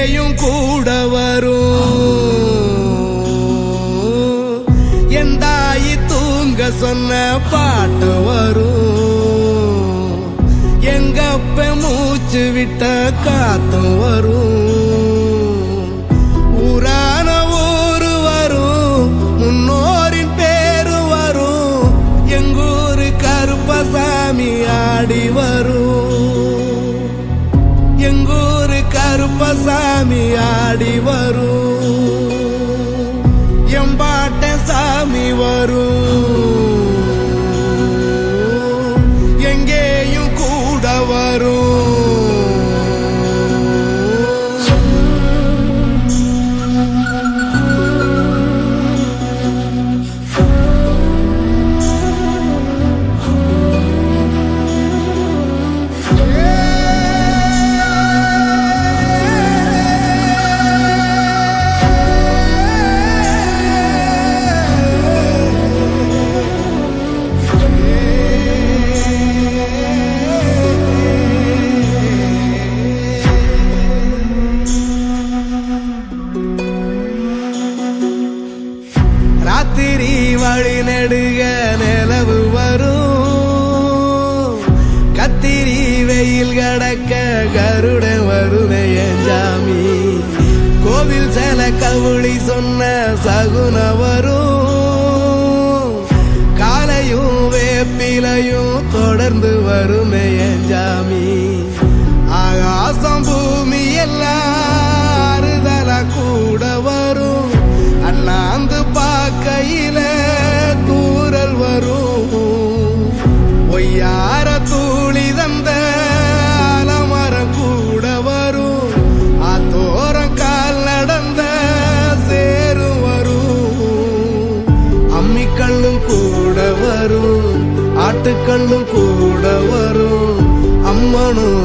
எங்கேயும் கூட வரும். என் தாயி தூங்க சொன்ன பாட்டு வரும். எங்கப்ப மூச்சு விட்ட காத்தும் வரும். ஊரான ஊரு வரும், முன்னோரின் பேரு வரும். எங்கூரு கருப்பசாமி ஆடி வரும். எங்கூரு கருப்பசாமி ஆடி வரும். எம்பாட்ட சாமி வரும். எங்கேயும் கூட வரும். ராத்திரி வழி நெடுக நிலவு வரும். கத்திரி வெயில் கடக்க கருட வருணையன் சாமி. கோவில் செல கவுளி சொன்ன சகுன வரும். காலையும் வேப்பிலையும் தொடர்ந்து வருமையன் சாமி. ஆகாசம் பூமி எல்லாம் அறுதலா கூட வரும். அண்ணாந்து பார்க்கையில தூரல் வரும். ஒய்யார தூளி தந்த அலமரம் கூட வரும். ஆத்தோரம் கால் நடந்த சேரும் வரும். அம்மிக்கல்லும் கூட வரும், ஆட்டுக்கல்லும் கூட வரும். அம்மனும்